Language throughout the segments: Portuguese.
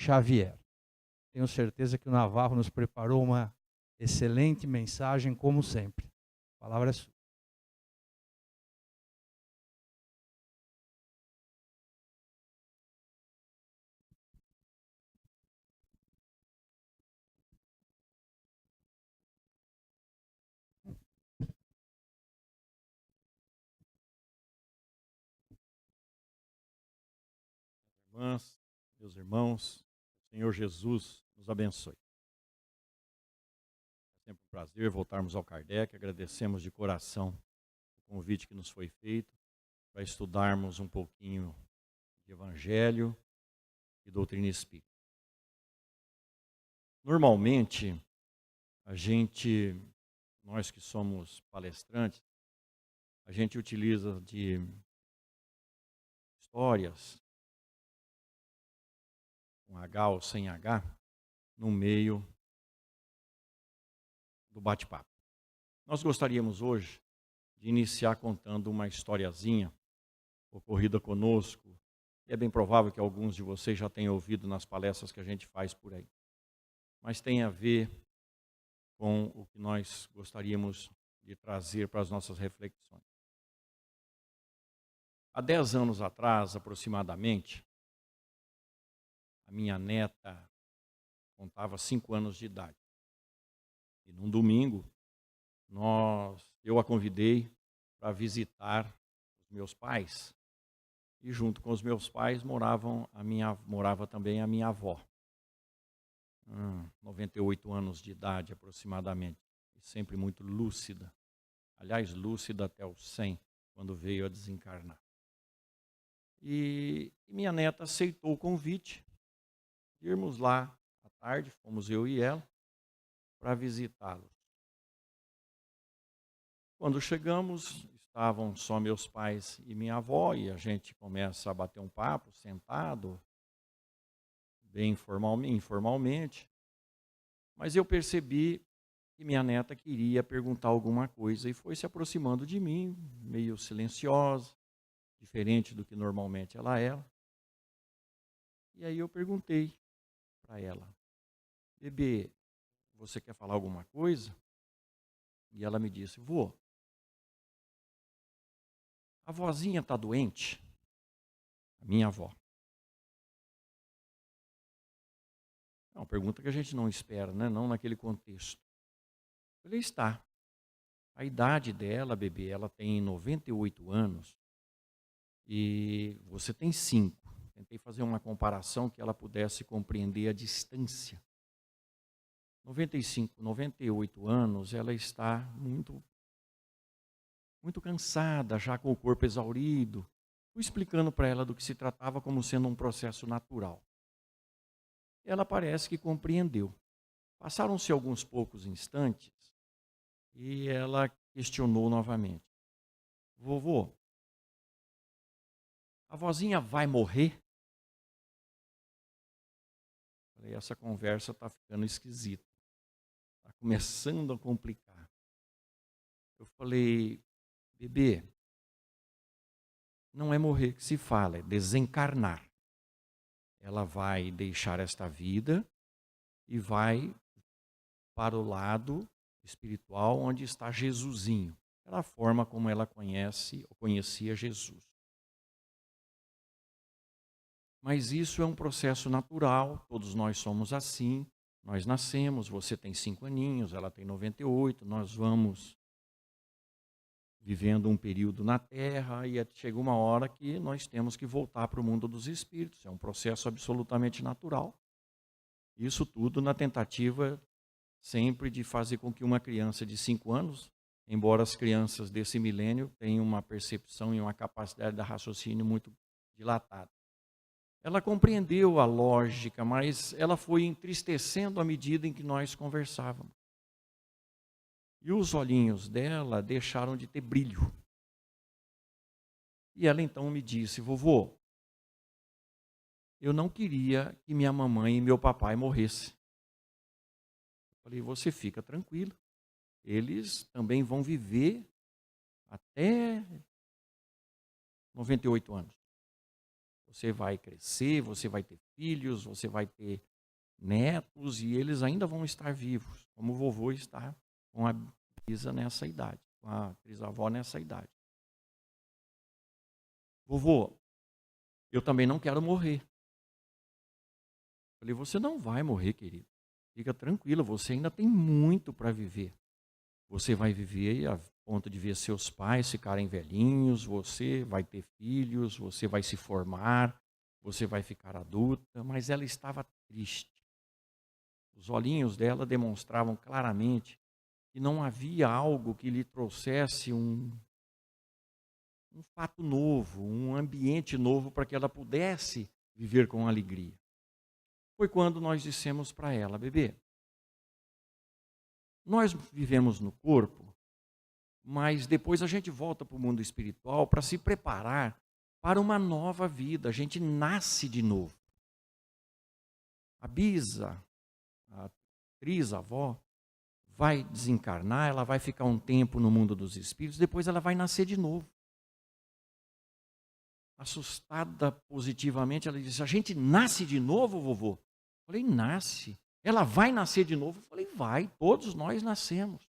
Xavier. Tenho certeza que o Navarro nos preparou uma excelente mensagem, como sempre. A palavra é sua. Irmãs, meus irmãos, o Senhor Jesus nos abençoe. É sempre um prazer voltarmos ao Kardec. Agradecemos de coração o convite que nos foi feito para estudarmos um pouquinho de Evangelho e doutrina espírita. Normalmente, nós que somos palestrantes, a gente utiliza de histórias, com H ou sem H, no meio do bate-papo. Nós gostaríamos hoje de iniciar contando uma historiazinha ocorrida conosco. E é bem provável que alguns de vocês já tenham ouvido nas palestras que a gente faz por aí. Mas tem a ver com o que nós gostaríamos de trazer para as nossas reflexões. Há 10 anos atrás, aproximadamente, a minha neta contava 5 anos de idade. E num domingo, eu a convidei para visitar os meus pais. E junto com os meus pais morava também a minha avó. 98 anos de idade aproximadamente. E sempre muito lúcida. Aliás, lúcida até os 100, quando veio a desencarnar. E minha neta aceitou o convite de irmos lá à tarde, fomos eu e ela, para visitá-los. Quando chegamos, estavam só meus pais e minha avó, e a gente começa a bater um papo, sentado, bem informalmente. Mas eu percebi que minha neta queria perguntar alguma coisa e foi se aproximando de mim, meio silenciosa, diferente do que normalmente ela era. E aí eu perguntei para ela: bebê, você quer falar alguma coisa? E ela me disse: vô, a vozinha está doente? A minha avó. É uma pergunta que a gente não espera, né? Não naquele contexto. Eu falei: está. A idade dela, bebê, ela tem 98 anos e você tem 5. Tentei fazer uma comparação que ela pudesse compreender a distância. 95, 98 anos, ela está muito cansada, já com o corpo exaurido. Fui explicando para ela do que se tratava como sendo um processo natural. Ela parece que compreendeu. Passaram-se alguns poucos instantes e ela questionou novamente: vovô, a vozinha vai morrer? Falei: essa conversa está ficando esquisita. Está começando a complicar. Eu falei: bebê, não é morrer que se fala, é desencarnar. Ela vai deixar esta vida e vai para o lado espiritual onde está Jesusinho. Aquela forma como ela conhecia Jesus. Mas isso é um processo natural, todos nós somos assim. Nós nascemos, você tem 5 aninhos, ela tem 98, nós vamos vivendo um período na Terra e chega uma hora que nós temos que voltar para o mundo dos espíritos. É um processo absolutamente natural. Isso tudo na tentativa sempre de fazer com que uma criança de 5 anos, embora as crianças desse milênio tenham uma percepção e uma capacidade de raciocínio muito dilatada. Ela compreendeu a lógica, mas ela foi entristecendo à medida em que nós conversávamos. E os olhinhos dela deixaram de ter brilho. E ela então me disse: vovô, eu não queria que minha mamãe e meu papai morressem. Eu falei: você fica tranquilo, eles também vão viver até 98 anos. Você vai crescer, você vai ter filhos, você vai ter netos e eles ainda vão estar vivos, como o vovô está com a bisa nessa idade, com a trisavó nessa idade. Vovô, eu também não quero morrer. Falei, você não vai morrer, querido. Fica tranquilo, você ainda tem muito para viver. Você vai viver a ponto de ver seus pais ficarem velhinhos, você vai ter filhos, você vai se formar, você vai ficar adulta. Mas ela estava triste. Os olhinhos dela demonstravam claramente que não havia algo que lhe trouxesse um fato novo, um ambiente novo para que ela pudesse viver com alegria. Foi quando nós dissemos para ela, bebê, nós vivemos no corpo, mas depois a gente volta para o mundo espiritual para se preparar para uma nova vida. A gente nasce de novo. A bisa, a trisavó, vai desencarnar, ela vai ficar um tempo no mundo dos espíritos, depois ela vai nascer de novo. Assustada positivamente, ela disse, a gente nasce de novo, vovô? Eu falei, nasce. Ela vai nascer de novo? Eu falei, vai, todos nós nascemos.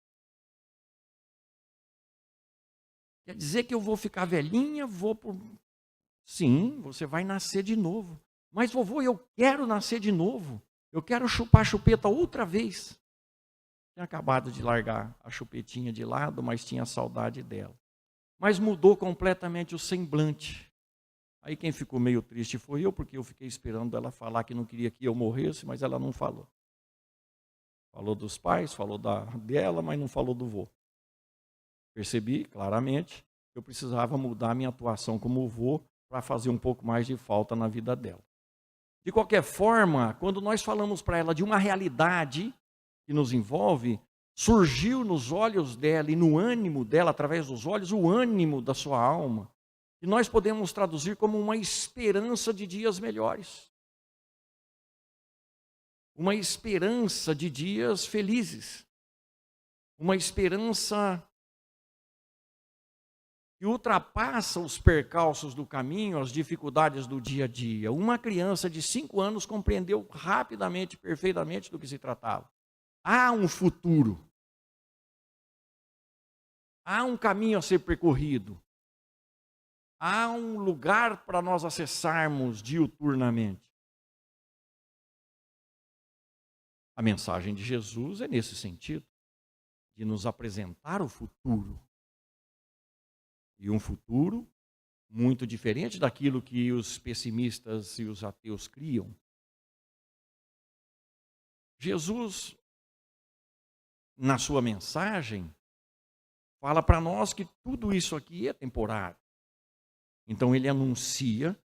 Quer dizer que eu vou ficar velhinha, Sim, você vai nascer de novo. Mas, vovô, eu quero nascer de novo. Eu quero chupar a chupeta outra vez. Tinha acabado de largar a chupetinha de lado, mas tinha saudade dela. Mas mudou completamente o semblante. Aí quem ficou meio triste foi eu, porque eu fiquei esperando ela falar que não queria que eu morresse, mas ela não falou. Falou dos pais, falou dela, mas não falou do vô. Percebi claramente que eu precisava mudar minha atuação como vô para fazer um pouco mais de falta na vida dela. De qualquer forma, quando nós falamos para ela de uma realidade que nos envolve, surgiu nos olhos dela e no ânimo dela, através dos olhos, o ânimo da sua alma, que nós podemos traduzir como uma esperança de dias melhores. Uma esperança de dias felizes. Uma esperança que ultrapassa os percalços do caminho, as dificuldades do dia a dia. Uma criança de 5 anos compreendeu rapidamente, perfeitamente do que se tratava. Há um futuro. Há um caminho a ser percorrido. Há um lugar para nós acessarmos diuturnamente. A mensagem de Jesus é nesse sentido, de nos apresentar o futuro. E um futuro muito diferente daquilo que os pessimistas e os ateus criam. Jesus, na sua mensagem, fala para nós que tudo isso aqui é temporário. Então ele anuncia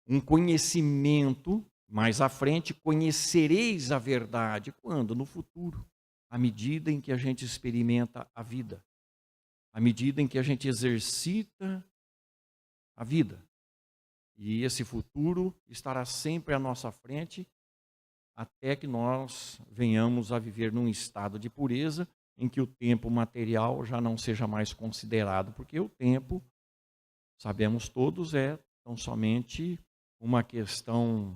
um conhecimento, mais à frente, conhecereis a verdade. Quando? No futuro, à medida em que a gente experimenta a vida. À medida em que a gente exercita a vida. E esse futuro estará sempre à nossa frente, até que nós venhamos a viver num estado de pureza, em que o tempo material já não seja mais considerado, porque o tempo, sabemos todos, é tão somente uma questão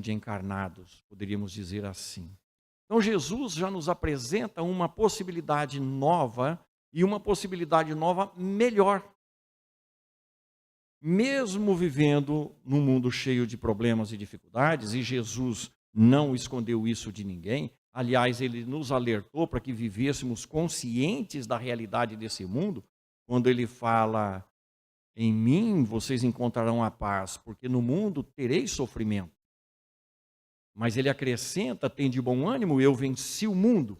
de encarnados, poderíamos dizer assim. Então Jesus já nos apresenta uma possibilidade nova e uma possibilidade nova melhor. Mesmo vivendo num mundo cheio de problemas e dificuldades, e Jesus não escondeu isso de ninguém, aliás, ele nos alertou para que vivêssemos conscientes da realidade desse mundo, quando ele fala, em mim vocês encontrarão a paz, porque no mundo tereis sofrimento. Mas ele acrescenta, tem de bom ânimo, eu venci o mundo.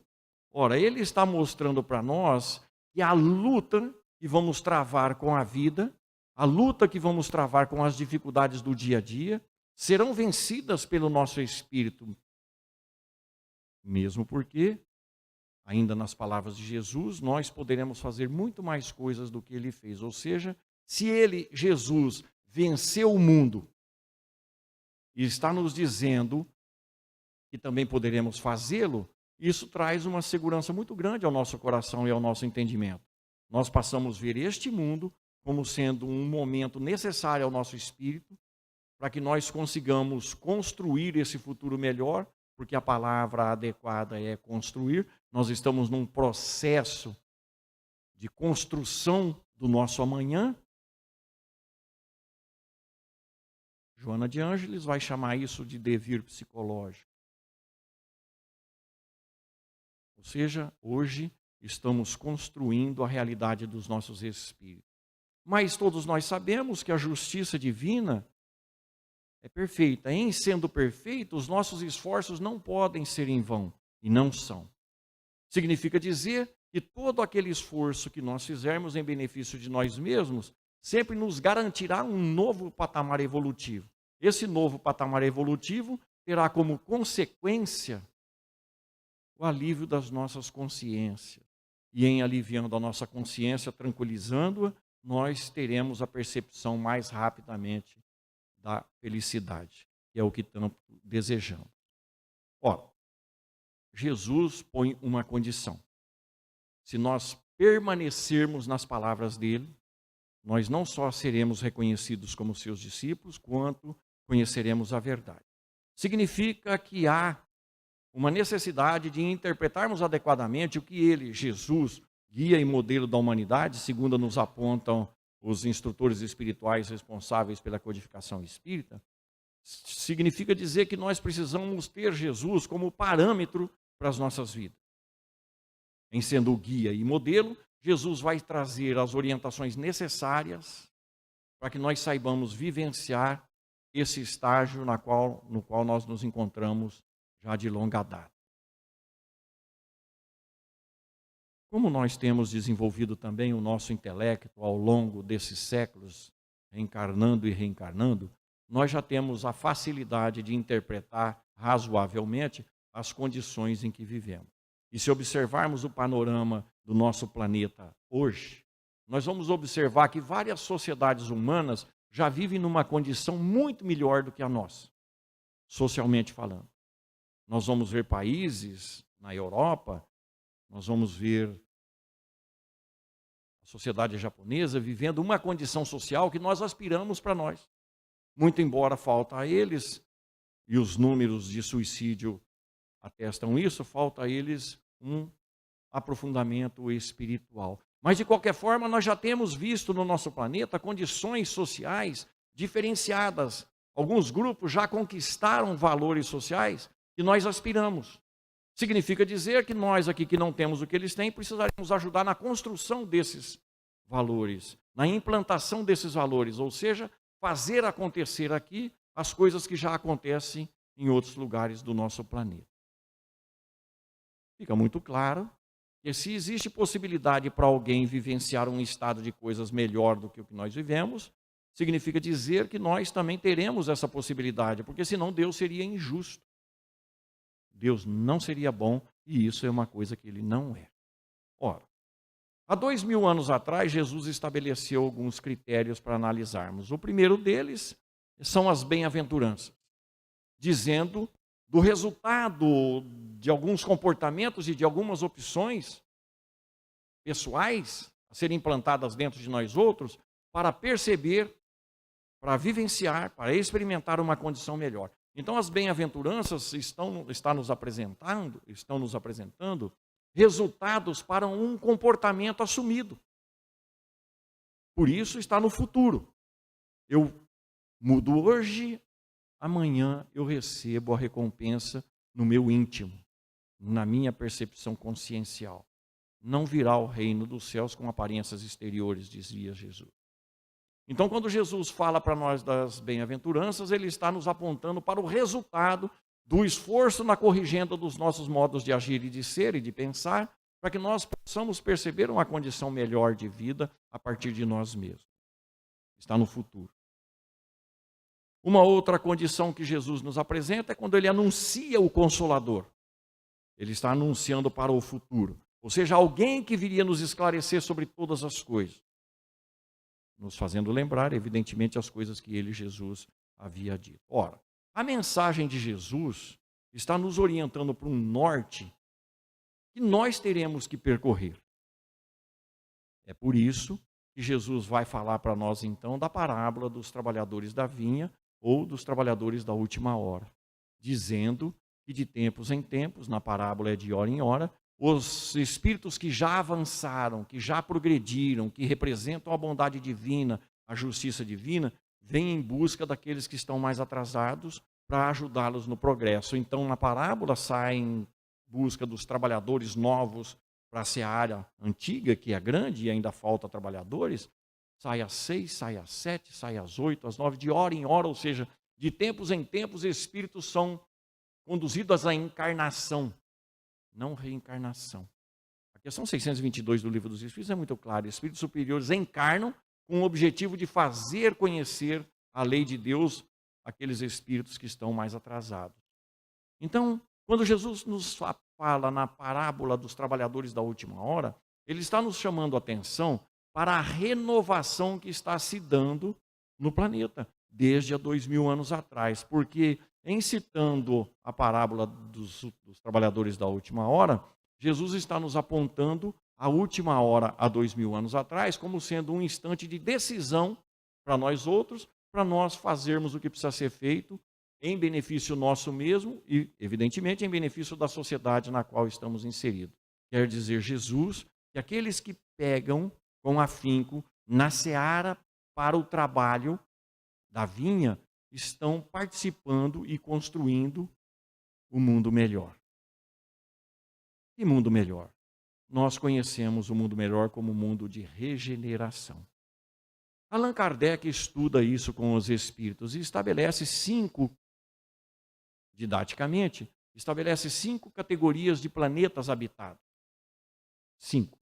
Ora, ele está mostrando para nós que a luta que vamos travar com a vida, a luta que vamos travar com as dificuldades do dia a dia, serão vencidas pelo nosso espírito. Mesmo porque, ainda nas palavras de Jesus, nós poderemos fazer muito mais coisas do que ele fez. Ou seja, se ele, Jesus, venceu o mundo e está nos dizendo que também poderemos fazê-lo, isso traz uma segurança muito grande ao nosso coração e ao nosso entendimento. Nós passamos a ver este mundo como sendo um momento necessário ao nosso espírito para que nós consigamos construir esse futuro melhor, porque a palavra adequada é construir. Nós estamos num processo de construção do nosso amanhã. Joana de Ângeles vai chamar isso de devir psicológico. Ou seja, hoje estamos construindo a realidade dos nossos espíritos. Mas todos nós sabemos que a justiça divina é perfeita. Em sendo perfeita, os nossos esforços não podem ser em vão, e não são. Significa dizer que todo aquele esforço que nós fizermos em benefício de nós mesmos, sempre nos garantirá um novo patamar evolutivo. Esse novo patamar evolutivo terá como consequência o alívio das nossas consciências. E em aliviando a nossa consciência, tranquilizando-a, nós teremos a percepção mais rapidamente da felicidade, que é o que tanto desejamos. Ora, Jesus põe uma condição. Se nós permanecermos nas palavras dele, nós não só seremos reconhecidos como seus discípulos, quanto conheceremos a verdade. Significa que há uma necessidade de interpretarmos adequadamente o que ele, Jesus, guia e modelo da humanidade, segundo nos apontam os instrutores espirituais responsáveis pela codificação espírita. Significa dizer que nós precisamos ter Jesus como parâmetro para as nossas vidas. Em sendo o guia e modelo, Jesus vai trazer as orientações necessárias para que nós saibamos vivenciar esse estágio no qual nós nos encontramos já de longa data. Como nós temos desenvolvido também o nosso intelecto ao longo desses séculos, reencarnando e reencarnando, nós já temos a facilidade de interpretar razoavelmente as condições em que vivemos. E se observarmos o panorama do nosso planeta hoje, nós vamos observar que várias sociedades humanas já vivem numa condição muito melhor do que a nossa, socialmente falando. Nós vamos ver países na Europa, nós vamos ver a sociedade japonesa vivendo uma condição social que nós aspiramos para nós. Muito embora falta a eles, e os números de suicídio atestam isso, falta a eles um aprofundamento espiritual. Mas, de qualquer forma, nós já temos visto no nosso planeta condições sociais diferenciadas. Alguns grupos já conquistaram valores sociais que nós aspiramos. Significa dizer que nós aqui que não temos o que eles têm, precisaremos ajudar na construção desses valores, na implantação desses valores, ou seja, fazer acontecer aqui as coisas que já acontecem em outros lugares do nosso planeta. Fica muito claro que se existe possibilidade para alguém vivenciar um estado de coisas melhor do que o que nós vivemos, significa dizer que nós também teremos essa possibilidade, porque senão Deus seria injusto. Deus não seria bom e isso é uma coisa que ele não é. Ora, há 2000 anos atrás, Jesus estabeleceu alguns critérios para analisarmos. O primeiro deles são as bem-aventuranças, dizendo do resultado de alguns comportamentos e de algumas opções pessoais a serem implantadas dentro de nós outros para perceber, para vivenciar, para experimentar uma condição melhor. Então as bem-aventuranças estão nos apresentando resultados para um comportamento assumido. Por isso está no futuro. Eu mudo hoje, amanhã eu recebo a recompensa no meu íntimo, na minha percepção consciencial. Não virá o reino dos céus com aparências exteriores, dizia Jesus. Então, quando Jesus fala para nós das bem-aventuranças, ele está nos apontando para o resultado do esforço na corrigenda dos nossos modos de agir e de ser e de pensar, para que nós possamos perceber uma condição melhor de vida a partir de nós mesmos. Está no futuro. Uma outra condição que Jesus nos apresenta é quando ele anuncia o Consolador. Ele está anunciando para o futuro. Ou seja, alguém que viria nos esclarecer sobre todas as coisas. Nos fazendo lembrar, evidentemente, as coisas que ele, Jesus, havia dito. Ora, a mensagem de Jesus está nos orientando para um norte que nós teremos que percorrer. É por isso que Jesus vai falar para nós, então, da parábola dos trabalhadores da vinha, ou dos trabalhadores da última hora, dizendo que de tempos em tempos, na parábola é de hora em hora, os espíritos que já avançaram, que já progrediram, que representam a bondade divina, a justiça divina, vêm em busca daqueles que estão mais atrasados para ajudá-los no progresso. Então, na parábola, sai em busca dos trabalhadores novos para a seara antiga, que é grande e ainda falta trabalhadores. Sai às 6, sai às 7, sai às 8, às 9, de hora em hora, ou seja, de tempos em tempos, os espíritos são conduzidos à encarnação, não reencarnação. A questão 622 do Livro dos Espíritos é muito clara. Espíritos superiores encarnam com o objetivo de fazer conhecer a lei de Deus àqueles espíritos que estão mais atrasados. Então, quando Jesus nos fala na parábola dos trabalhadores da última hora, ele está nos chamando a atenção para a renovação que está se dando no planeta, desde há 2000 anos atrás. Porque, em citando a parábola dos trabalhadores da última hora, Jesus está nos apontando a última hora há 2000 anos atrás como sendo um instante de decisão para nós outros, para nós fazermos o que precisa ser feito em benefício nosso mesmo e, evidentemente, em benefício da sociedade na qual estamos inseridos. Quer dizer, Jesus, que aqueles que pegam com afinco na seara para o trabalho da vinha estão participando e construindo o mundo melhor. Que mundo melhor? Nós conhecemos o mundo melhor como o mundo de regeneração. Allan Kardec estuda isso com os espíritos e estabelece didaticamente, estabelece 5 categorias de planetas habitados. 5.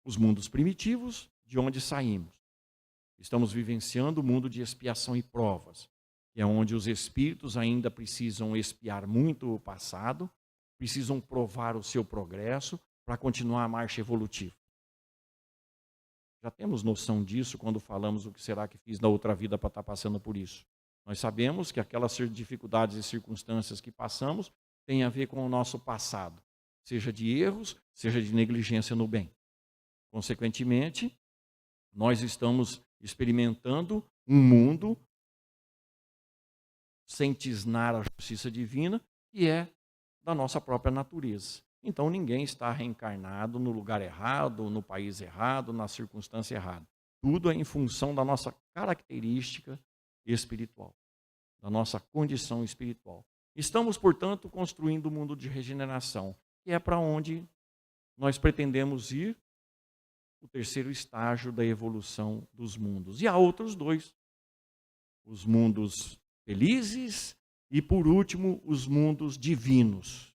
Os mundos primitivos, de onde saímos. Estamos vivenciando o mundo de expiação e provas, que é onde os espíritos ainda precisam expiar muito o passado, precisam provar o seu progresso para continuar a marcha evolutiva. Já temos noção disso quando falamos o que será que fiz na outra vida para estar passando por isso. Nós sabemos que aquelas dificuldades e circunstâncias que passamos têm a ver com o nosso passado, seja de erros, seja de negligência no bem. Consequentemente, nós estamos experimentando um mundo sem tisnar a justiça divina, que é da nossa própria natureza. Então, ninguém está reencarnado no lugar errado, no país errado, na circunstância errada. Tudo é em função da nossa característica espiritual, da nossa condição espiritual. Estamos, portanto, construindo o mundo de regeneração, que é para onde nós pretendemos ir, o terceiro estágio da evolução dos mundos. E há outros 2, os mundos felizes e, por último, os mundos divinos.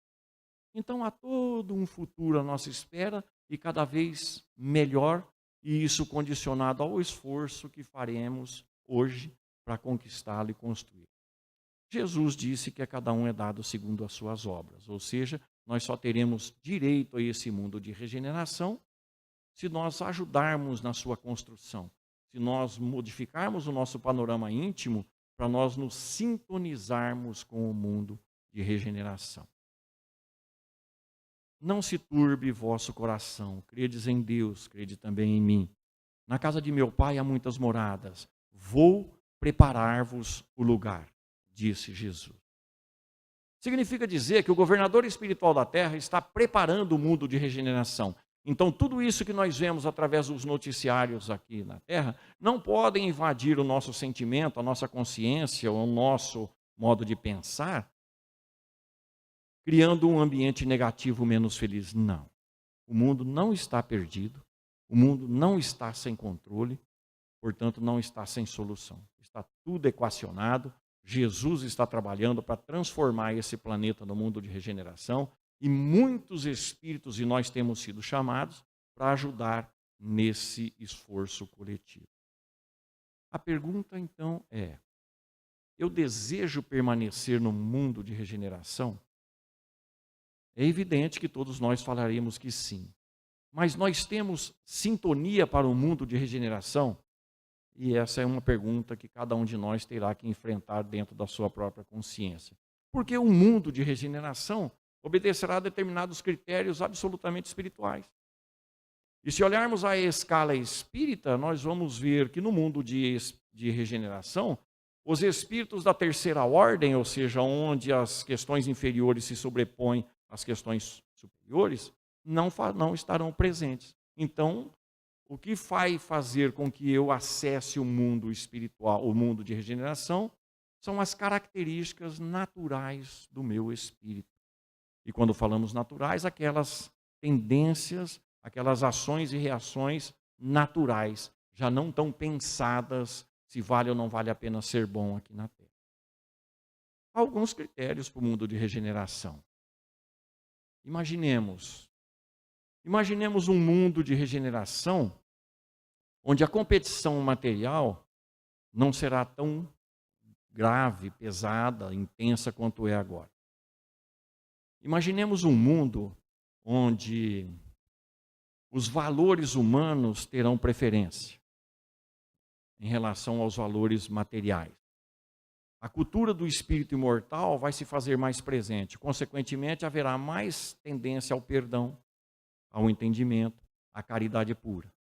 Então, há todo um futuro à nossa espera e cada vez melhor, e isso condicionado ao esforço que faremos hoje para conquistá-lo e construir. Jesus disse que a cada um é dado segundo as suas obras, ou seja, nós só teremos direito a esse mundo de regeneração se nós ajudarmos na sua construção, se nós modificarmos o nosso panorama íntimo para nós nos sintonizarmos com o mundo de regeneração. Não se turbe vosso coração, credes em Deus, crede também em mim. Na casa de meu pai há muitas moradas, vou preparar-vos o lugar, disse Jesus. Significa dizer que o governador espiritual da terra está preparando o mundo de regeneração. Então, tudo isso que nós vemos através dos noticiários aqui na terra, não podem invadir o nosso sentimento, a nossa consciência, o nosso modo de pensar, criando um ambiente negativo menos feliz. Não. O mundo não está perdido, o mundo não está sem controle, portanto, não está sem solução. Está tudo equacionado. Jesus está trabalhando para transformar esse planeta no mundo de regeneração e muitos espíritos, e nós temos sido chamados para ajudar nesse esforço coletivo. A pergunta, então, é: eu desejo permanecer no mundo de regeneração? É evidente que todos nós falaremos que sim. Mas nós temos sintonia para o mundo de regeneração? E essa é uma pergunta que cada um de nós terá que enfrentar dentro da sua própria consciência. Porque o mundo de regeneração obedecerá a determinados critérios absolutamente espirituais. E se olharmos a escala espírita, nós vamos ver que no mundo de regeneração, Os espíritos da terceira ordem, ou seja, onde as questões inferiores se sobrepõem às questões superiores, não estarão presentes. Então, o que vai fazer com que eu acesse o mundo espiritual, o mundo de regeneração, são as características naturais do meu espírito. E quando falamos naturais, aquelas tendências, aquelas ações e reações naturais, já não tão pensadas se vale ou não vale a pena ser bom aqui na Terra. Há alguns critérios para o mundo de regeneração. Imaginemos um mundo de regeneração onde a competição material não será tão grave, pesada, intensa quanto é agora. Imaginemos um mundo onde os valores humanos terão preferência em relação aos valores materiais. A cultura do espírito imortal vai se fazer mais presente. Consequentemente, haverá mais tendência ao perdão, ao entendimento, à caridade pura.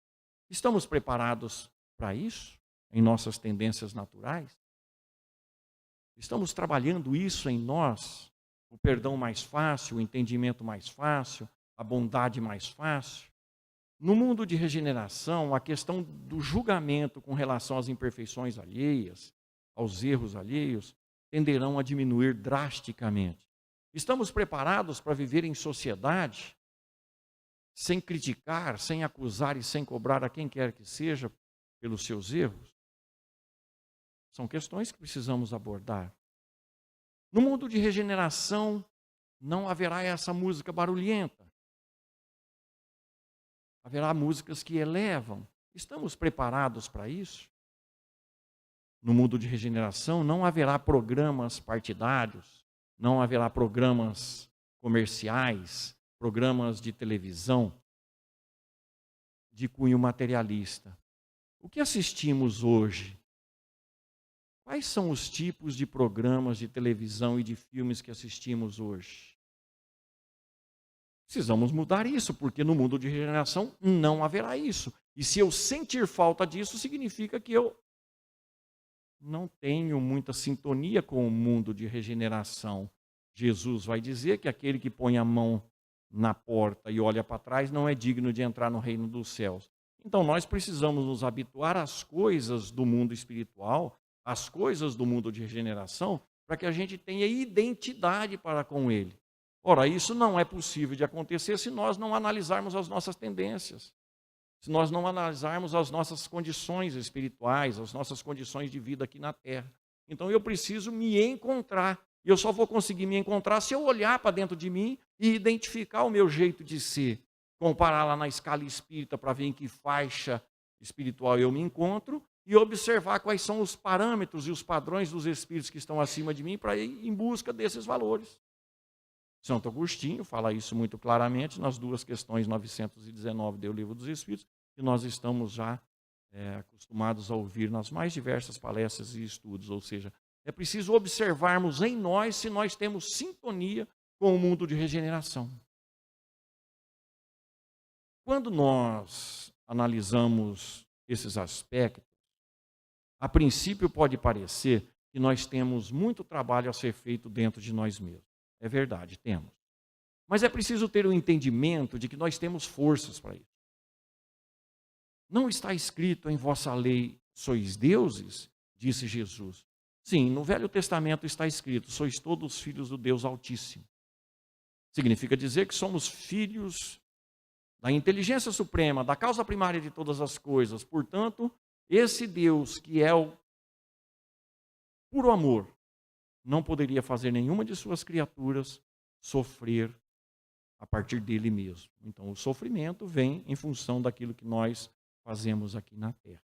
Estamos preparados para isso em nossas tendências naturais? Estamos trabalhando isso em nós? O perdão mais fácil, o entendimento mais fácil, a bondade mais fácil? No mundo de regeneração, a questão do julgamento com relação às imperfeições alheias, aos erros alheios, tenderão a diminuir drasticamente. Estamos preparados para viver em sociedade sem criticar, sem acusar e sem cobrar a quem quer que seja pelos seus erros? São questões que precisamos abordar. No mundo de regeneração, não haverá essa música barulhenta. Haverá músicas que elevam. Estamos preparados para isso? No mundo de regeneração, não haverá programas partidários, não haverá programas comerciais, programas de televisão de cunho materialista. O que assistimos hoje? Quais são os tipos de programas de televisão e de filmes que assistimos hoje? Precisamos mudar isso, porque no mundo de regeneração não haverá isso. E se eu sentir falta disso, significa que eu não tenho muita sintonia com o mundo de regeneração. Jesus vai dizer que aquele que põe a mão na porta e olha para trás não é digno de entrar no reino dos céus. Então nós precisamos nos habituar às coisas do mundo espiritual, às coisas do mundo de regeneração, para que a gente tenha identidade para com ele. Ora, isso não é possível de acontecer se nós não analisarmos as nossas tendências, se nós não analisarmos as nossas condições espirituais, as nossas condições de vida aqui na Terra. Então eu preciso me encontrar. E eu só vou conseguir me encontrar se eu olhar para dentro de mim e identificar o meu jeito de ser. Comparar lá na escala espírita para ver em que faixa espiritual eu me encontro e observar quais são os parâmetros e os padrões dos espíritos que estão acima de mim para ir em busca desses valores. Santo Agostinho fala isso muito claramente nas duas questões 919 do Livro dos Espíritos, que nós estamos já acostumados a ouvir nas mais diversas palestras e estudos. Ou seja, é preciso observarmos em nós se nós temos sintonia com o mundo de regeneração. Quando nós analisamos esses aspectos, a princípio pode parecer que nós temos muito trabalho a ser feito dentro de nós mesmos. É verdade, temos. Mas é preciso ter o entendimento de que nós temos forças para isso. Não está escrito em vossa lei, sois deuses? Disse Jesus. Sim, no Velho Testamento está escrito, sois todos filhos do Deus Altíssimo. Significa dizer que somos filhos da inteligência suprema, da causa primária de todas as coisas. Portanto, esse Deus que é o puro amor, não poderia fazer nenhuma de suas criaturas sofrer a partir dele mesmo. Então, o sofrimento vem em função daquilo que nós fazemos aqui na Terra.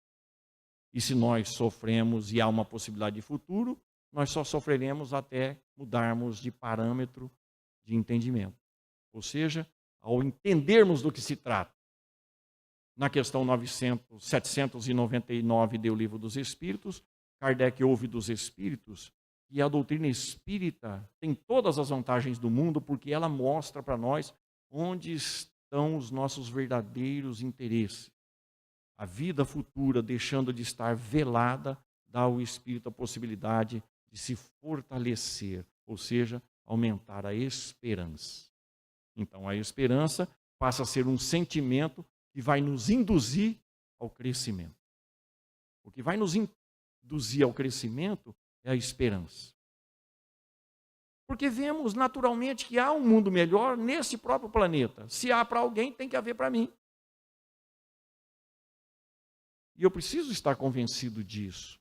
E se nós sofremos e há uma possibilidade de futuro, nós só sofreremos até mudarmos de parâmetro de entendimento. Ou seja, ao entendermos do que se trata. Na questão 799 do Livro dos Espíritos, Kardec ouve dos Espíritos que a doutrina espírita tem todas as vantagens do mundo, porque ela mostra para nós onde estão os nossos verdadeiros interesses. A vida futura deixando de estar velada dá ao espírito a possibilidade de se fortalecer, ou seja, aumentar a esperança. Então, a esperança passa a ser um sentimento que vai nos induzir ao crescimento. O que vai nos induzir ao crescimento é a esperança. Porque vemos naturalmente que há um mundo melhor nesse próprio planeta. Se há para alguém, tem que haver para mim. E eu preciso estar convencido disso.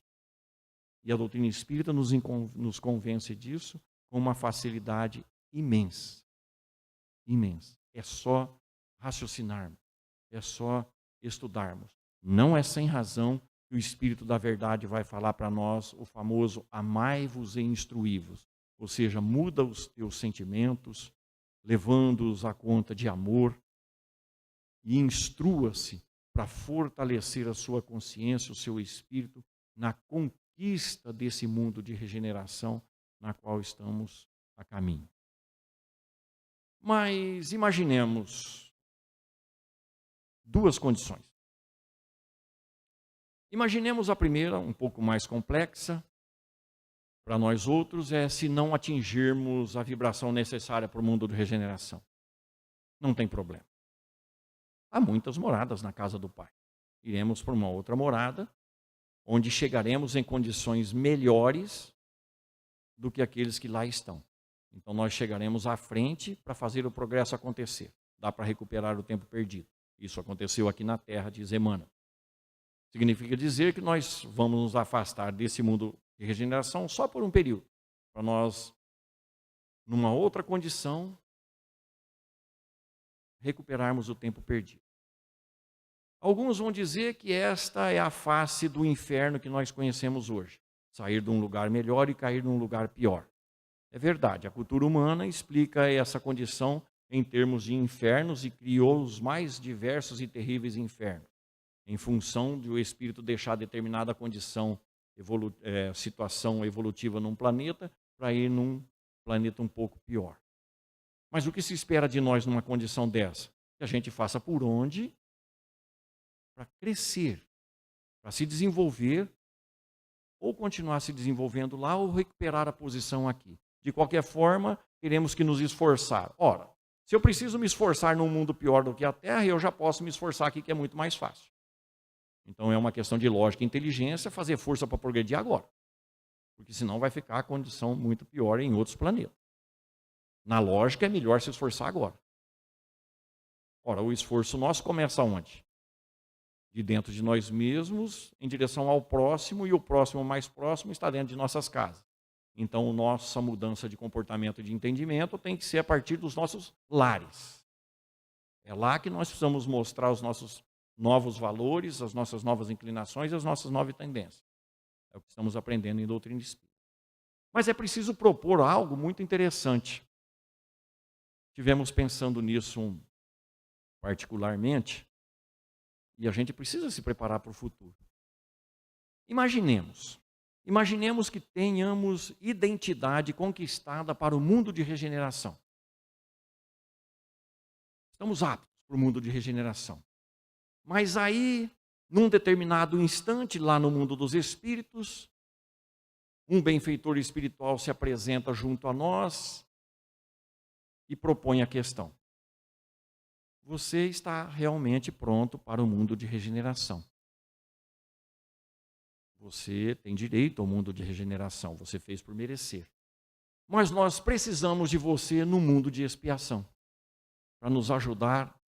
E a doutrina espírita nos convence disso com uma facilidade imensa. Imensa. É só raciocinarmos. É só estudarmos. Não é sem razão que o Espírito da Verdade vai falar para nós o famoso amai-vos e instruí-vos. Ou seja, muda os teus sentimentos, levando-os à conta de amor, e instrua-se para fortalecer a sua consciência, o seu espírito, na conquista desse mundo de regeneração na qual estamos a caminho. Mas imaginemos duas condições. Imaginemos a primeira, um pouco mais complexa, para nós outros, é se não atingirmos a vibração necessária para o mundo de regeneração. Não tem problema. Há muitas moradas na casa do Pai. Iremos para uma outra morada, onde chegaremos em condições melhores do que aqueles que lá estão. Então nós chegaremos à frente para fazer o progresso acontecer. Dá para recuperar o tempo perdido. Isso aconteceu aqui na terra, diz Emmanuel. Significa dizer que nós vamos nos afastar desse mundo de regeneração só por um período, para nós, numa outra condição, recuperarmos o tempo perdido. Alguns vão dizer que esta é a face do inferno que nós conhecemos hoje. Sair de um lugar melhor e cair num lugar pior. É verdade, a cultura humana explica essa condição em termos de infernos e criou os mais diversos e terríveis infernos, em função de o espírito deixar determinada condição, situação evolutiva num planeta, para ir num planeta um pouco pior. Mas o que se espera de nós numa condição dessa? Que a gente faça por onde? Para crescer, para se desenvolver, ou continuar se desenvolvendo lá, ou recuperar a posição aqui. De qualquer forma, teremos que nos esforçar. Ora, se eu preciso me esforçar num mundo pior do que a Terra, eu já posso me esforçar aqui, que é muito mais fácil. Então é uma questão de lógica e inteligência fazer força para progredir agora. Porque senão vai ficar a condição muito pior em outros planetas. Na lógica é melhor se esforçar agora. Ora, o esforço nosso começa onde? De dentro de nós mesmos, em direção ao próximo, e o próximo mais próximo está dentro de nossas casas. Então, nossa mudança de comportamento e de entendimento tem que ser a partir dos nossos lares. É lá que nós precisamos mostrar os nossos novos valores, as nossas novas inclinações e as nossas novas tendências. É o que estamos aprendendo em doutrina espírita. Mas é preciso propor algo muito interessante. Tivemos pensando nisso particularmente, e a gente precisa se preparar para o futuro. Imaginemos que tenhamos identidade conquistada para o mundo de regeneração. Estamos aptos para o mundo de regeneração. Mas aí, num determinado instante, lá no mundo dos espíritos, um benfeitor espiritual se apresenta junto a nós e propõe a questão: você está realmente pronto para o mundo de regeneração? Você tem direito ao mundo de regeneração, você fez por merecer. Mas nós precisamos de você no mundo de expiação, para nos ajudar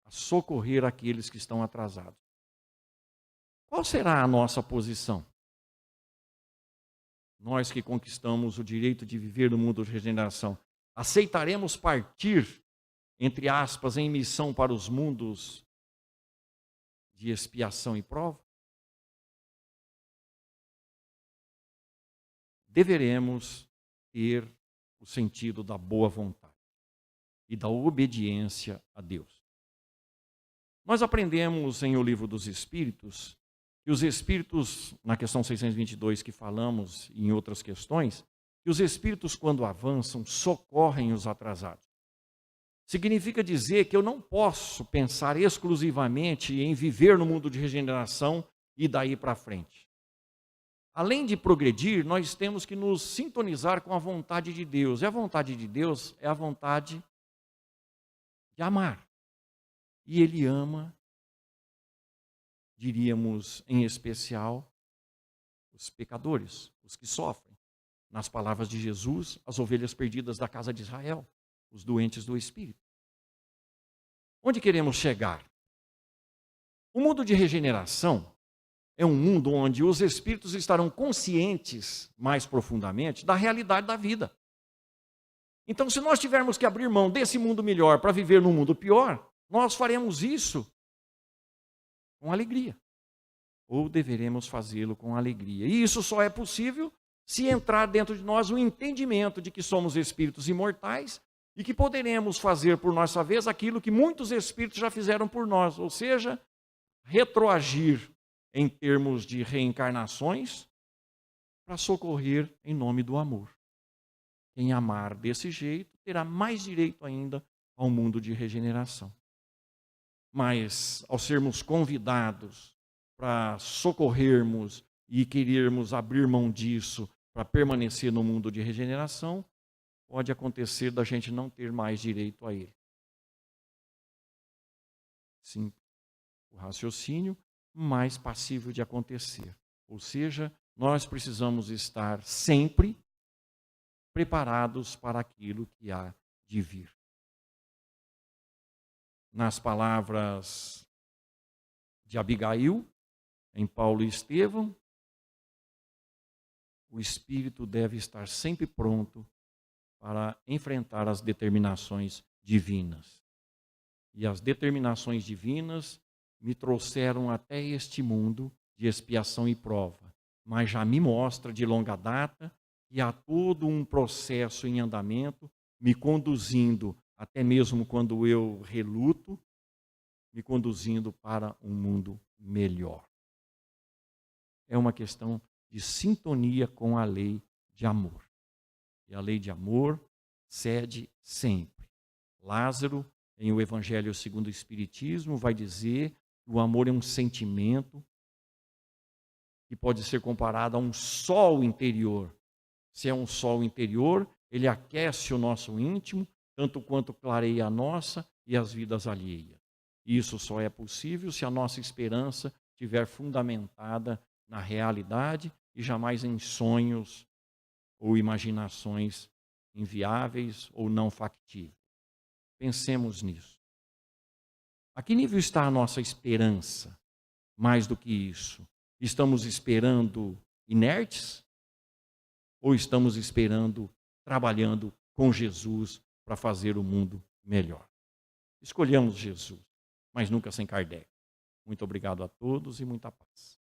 a socorrer aqueles que estão atrasados. Qual será a nossa posição? Nós que conquistamos o direito de viver no mundo de regeneração, aceitaremos partir, entre aspas, em missão para os mundos de expiação e prova? Deveremos ter o sentido da boa vontade e da obediência a Deus. Nós aprendemos em O Livro dos Espíritos que os espíritos, na questão 622 que falamos e em outras questões, que os espíritos, quando avançam, socorrem os atrasados. Significa dizer que eu não posso pensar exclusivamente em viver no mundo de regeneração e daí para frente. além de progredir, nós temos que nos sintonizar com a vontade de Deus. E a vontade de Deus é a vontade de amar. E Ele ama, diríamos em especial, os pecadores, os que sofrem. Nas palavras de Jesus, as ovelhas perdidas da casa de Israel, os doentes do Espírito. Onde queremos chegar? O mundo de regeneração é um mundo onde os espíritos estarão conscientes mais profundamente da realidade da vida. Então, se nós tivermos que abrir mão desse mundo melhor para viver num mundo pior, nós faremos isso com alegria. Ou deveremos fazê-lo com alegria. E isso só é possível se entrar dentro de nós o entendimento de que somos espíritos imortais e que poderemos fazer por nossa vez aquilo que muitos espíritos já fizeram por nós, ou seja, retroagir em termos de reencarnações para socorrer em nome do amor. Quem amar desse jeito terá mais direito ainda ao mundo de regeneração. Mas, ao sermos convidados para socorrermos e querermos abrir mão disso para permanecer no mundo de regeneração, pode acontecer da gente não ter mais direito a ele. Sim, o raciocínio mais passível de acontecer. Ou seja, nós precisamos estar sempre preparados para aquilo que há de vir. Nas palavras de Abigail, em Paulo e Estevão, o espírito deve estar sempre pronto para enfrentar as determinações divinas. E as determinações divinas me trouxeram até este mundo de expiação e prova, mas já me mostra de longa data que há todo um processo em andamento, me conduzindo, até mesmo quando eu reluto, me conduzindo para um mundo melhor. É uma questão de sintonia com a lei de amor. E a lei de amor cede sempre. Lázaro, em O Evangelho segundo o Espiritismo, vai dizer que o amor é um sentimento que pode ser comparado a um sol interior. Se é um sol interior, ele aquece o nosso íntimo, tanto quanto clareia a nossa e as vidas alheias. Isso só é possível se a nossa esperança estiver fundamentada na realidade e jamais em sonhos ou imaginações inviáveis ou não factíveis. Pensemos nisso. A que nível está a nossa esperança? Mais do que isso, estamos esperando inertes? Ou estamos esperando, trabalhando com Jesus para fazer o mundo melhor? Escolhamos Jesus, mas nunca sem Kardec. Muito obrigado a todos e muita paz.